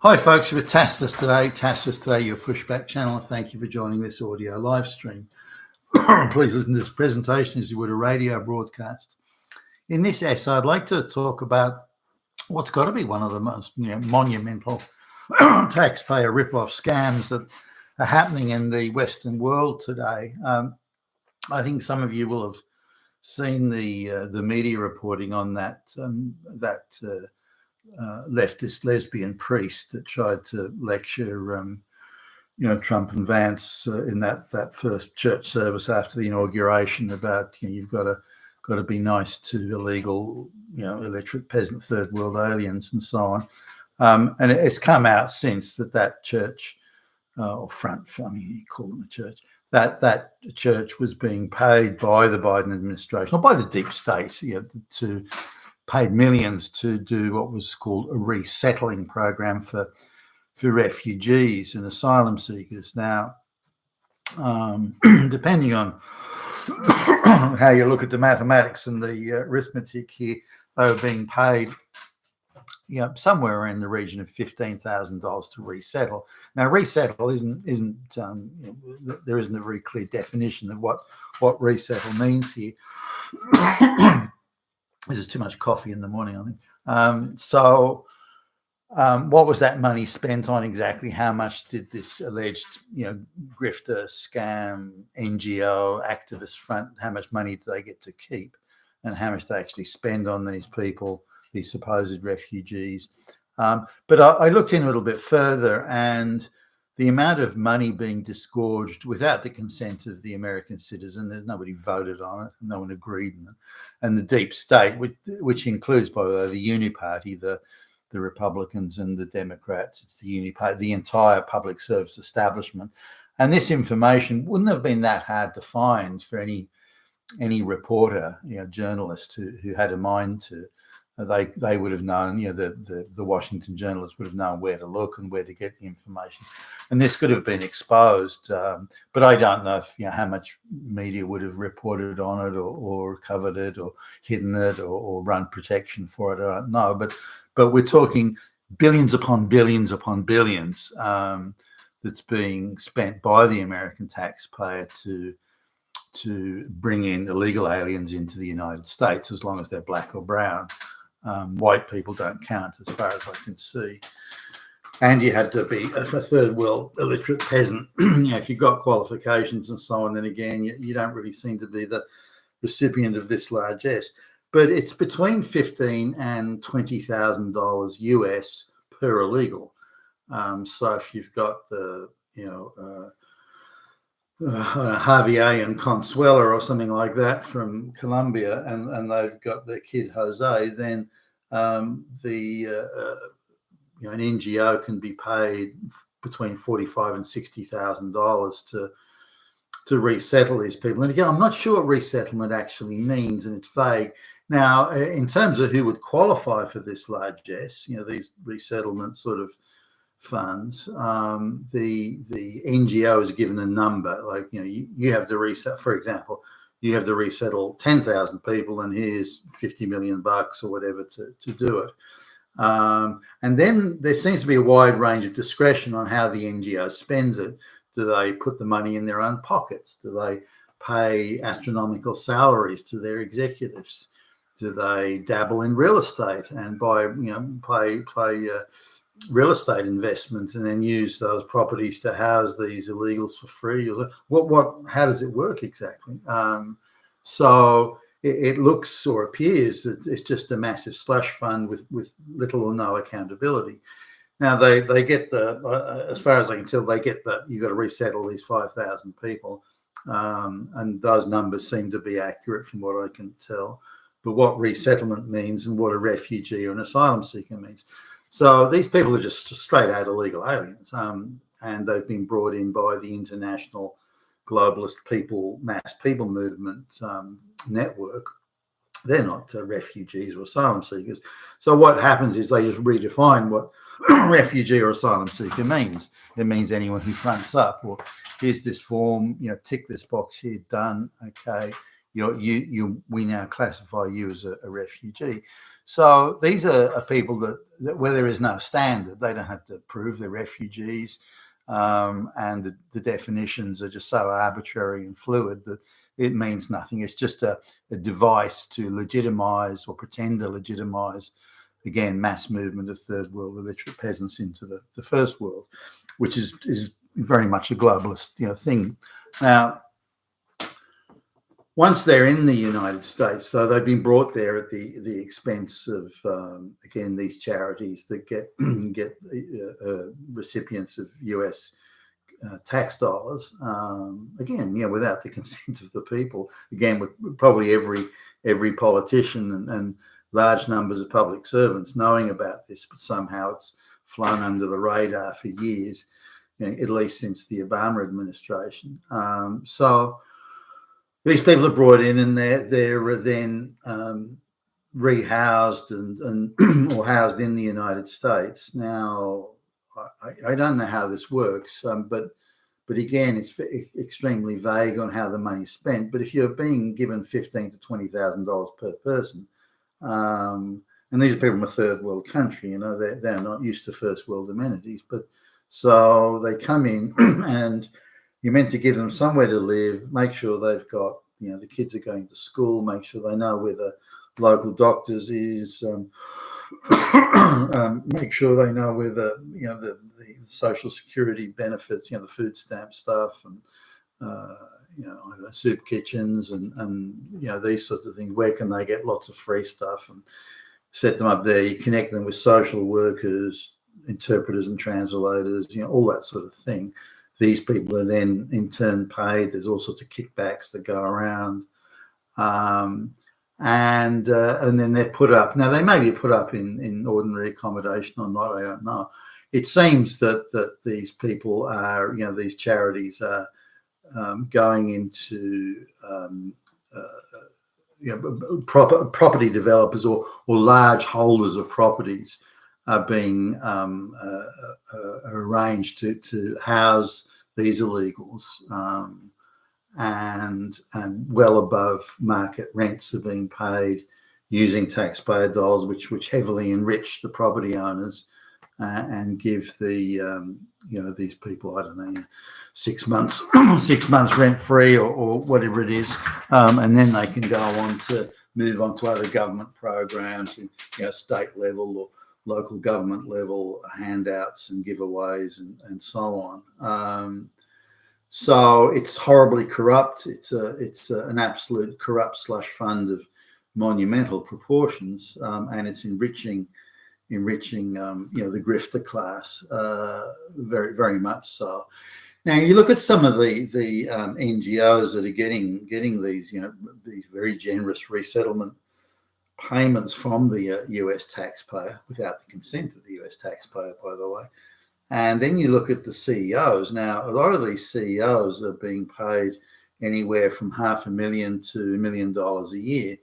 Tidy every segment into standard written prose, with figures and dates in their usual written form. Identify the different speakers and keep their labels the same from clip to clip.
Speaker 1: Hi folks, with Taxpayers today, your pushback channel. Thank you for joining this audio live stream. Please listen to this presentation as you would a radio broadcast. In this essay, I'd like to talk about what's got to be one of the most monumental taxpayer rip-off scams that are happening in the Western world today. I think some of you will have seen the media reporting on that leftist lesbian priest that tried to lecture, Trump and Vance in that first church service after the inauguration about you've got to be nice to illegal, illiterate peasant third world aliens and so on. And it's come out since that church or front, you call them a church. That church was being paid by the Biden administration or by the deep state, to paid millions to do what was called a resettling program for refugees and asylum seekers. Now, depending on how you look at the mathematics and the arithmetic here, they were being paid somewhere in the region of $15,000 to resettle. Now, resettle isn't there isn't a very clear definition of what resettle means here. This is too much coffee in the morning, I think. What was that money spent on exactly? How much did this alleged, grifter, scam, NGO, activist front, how much money do they get to keep? And how much they actually spend on these people, these supposed refugees? But I looked in a little bit further, and the amount of money being disgorged without the consent of the American citizen, there's nobody voted on it, no one agreed on it, and the deep state, which includes, by the way, the Uniparty, the Republicans and the Democrats, it's the Uniparty, the entire public service establishment. And this information wouldn't have been that hard to find for any reporter, journalist who had a mind to. They would have known, the Washington journalists would have known where to look and where to get the information, and this could have been exposed. But I don't know if how much media would have reported on it or covered it or hidden it or run protection for it. I don't know, but we're talking billions upon billions upon billions that's being spent by the American taxpayer to bring in illegal aliens into the United States, as long as they're black or brown. White people don't count as far as I can see. And you have to be a third world illiterate peasant. If you've got qualifications and so on, then again, you don't really seem to be the recipient of this largesse. But it's between $15,000 and $20,000 US per illegal. So if you've got the, Javier and Consuela or something like that from Colombia, and they've got their kid Jose, then an NGO can be paid between $45,000 and $60,000 to resettle these people. And again, I'm not sure what resettlement actually means, and it's vague. Now, in terms of who would qualify for this largesse, these resettlement sort of funds, the NGO is given a number, like you have to reset, for example, you have to resettle 10,000 people, and here's $50 million or whatever to do it. And then there seems to be a wide range of discretion on how the NGO spends it. Do they put the money in their own pockets? Do they pay astronomical salaries to their executives? Do they dabble in real estate and buy, play real estate investments and then use those properties to house these illegals for free? How does it work exactly? So it looks or appears that it's just a massive slush fund with little or no accountability. Now they get as far as I can tell, they get that you've got to resettle these 5,000 people, and those numbers seem to be accurate from what I can tell. But what resettlement means and what a refugee or an asylum seeker means. So these people are just straight out illegal aliens, and they've been brought in by the international globalist mass people movement network. They're not refugees or asylum seekers. So what happens is they just redefine what refugee or asylum seeker means. It means anyone who fronts up, or here's this form, tick this box here, done, okay. we now classify you as a refugee. So these are people that where there is no standard, they don't have to prove they're refugees, and the definitions are just so arbitrary and fluid that it means nothing. It's just a device to legitimize or pretend to legitimize, again, mass movement of third world illiterate peasants into the first world, which is very much a globalist thing. Now, once they're in the United States, so they've been brought there at the expense of again, these charities that get recipients of US tax dollars, again, without the consent of the people, again, with probably every politician and large numbers of public servants knowing about this, but somehow it's flown under the radar for years, at least since the Obama administration. So these people are brought in, and they're then rehoused and or housed in the United States. Now, I don't know how this works, but again, it's extremely vague on how the money's spent. But if you're being given $15,000 to $20,000 per person, and these are people from a third world country, they're not used to first world amenities, but so they come in and you're meant to give them somewhere to live, make sure they've got, the kids are going to school, make sure they know where the local doctors is, make sure they know where the social security benefits, the food stamp stuff, and I don't know, soup kitchens and these sorts of things. Where can they get lots of free stuff, and set them up there. You connect them with social workers, interpreters and translators, all that sort of thing. These people are then in turn paid. There's all sorts of kickbacks that go around, and then they're put up. Now, they may be put up in ordinary accommodation or not. I don't know. It seems that these people are, these charities are going into property developers or large holders of properties are being arranged to house these illegals, and well above market rents are being paid using taxpayer dollars, which heavily enrich the property owners and give the these people, I don't know, 6 months 6 months rent free or whatever it is, and then they can go on to move on to other government programs in state level or local government level handouts and giveaways and so on. So it's horribly corrupt. It's an absolute corrupt slush fund of monumental proportions, and it's enriching the grifter class very, very much so. Now you look at some of the NGOs that are getting these these very generous resettlement payments from the US taxpayer without the consent of the US taxpayer, by the way. And then you look at the CEOs. Now, a lot of these CEOs are being paid anywhere from $500,000 to $1 million a year,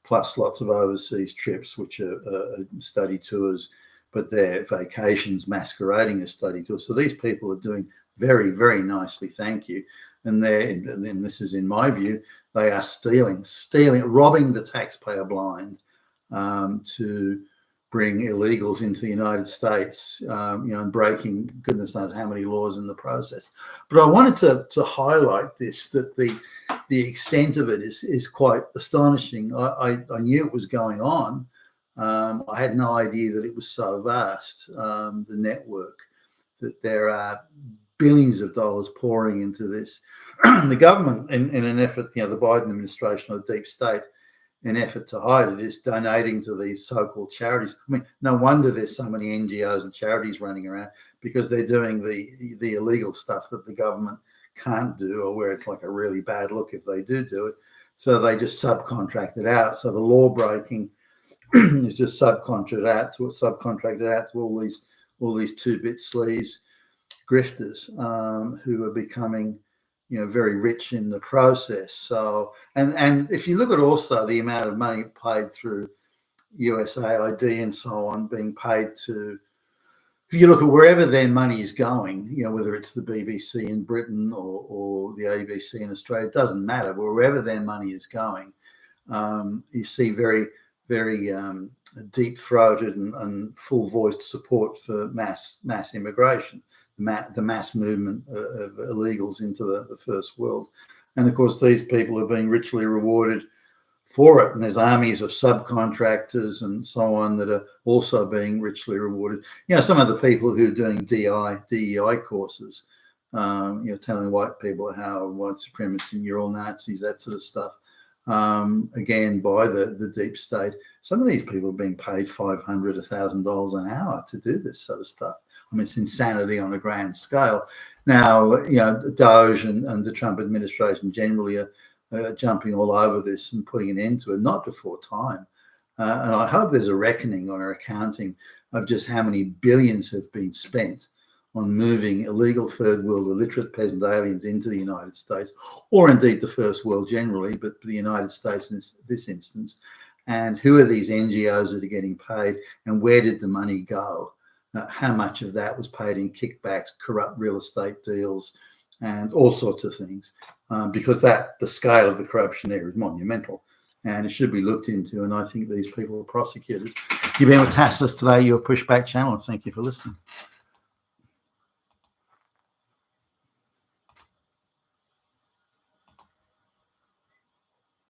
Speaker 1: plus lots of overseas trips, which are study tours, but they're vacations masquerading as study tours. So these people are doing very, very nicely, thank you. And this is in my view, they are stealing, robbing the taxpayer blind to bring illegals into the United States, and breaking goodness knows how many laws in the process. But I wanted to highlight this, that the extent of it is quite astonishing. I knew it was going on. I had no idea that it was so vast, the network, that there are billions of dollars pouring into this. The government, in an effort, the Biden administration or the deep state, in effort to hide it, is donating to these so-called charities. I mean, no wonder there's so many NGOs and charities running around, because they're doing the illegal stuff that the government can't do, or where it's like a really bad look if they do it. So they just subcontract it out. So the law breaking is just subcontracted out to all these two-bit sleaze grifters who are becoming very rich in the process. So and if you look at also the amount of money paid through USAID and so on being paid to if you look at wherever their money is going, whether it's the BBC in Britain or the ABC in Australia, it doesn't matter. Wherever their money is going, you see very, very deep-throated and full-voiced support for mass immigration, the mass movement of illegals into the first world. And of course, these people are being richly rewarded for it. And there's armies of subcontractors and so on that are also being richly rewarded. Some of the people who are doing DEI courses, telling white people how white supremacy and you're all Nazis, that sort of stuff, again, by the deep state. Some of these people are being paid $500, $1,000 an hour to do this sort of stuff. I mean, it's insanity on a grand scale. Now, Doge and the Trump administration generally are jumping all over this and putting an end to it, not before time. And I hope there's a reckoning on our accounting of just how many billions have been spent on moving illegal third world illiterate peasant aliens into the United States, or indeed the first world generally, but the United States in this instance. And who are these NGOs that are getting paid, and where did the money go? How much of that was paid in kickbacks, corrupt real estate deals, and all sorts of things, because the scale of the corruption there is monumental, and it should be looked into. And I think these people are prosecuted. You've been with Tacitus today, your Pushback channel. Thank you for listening.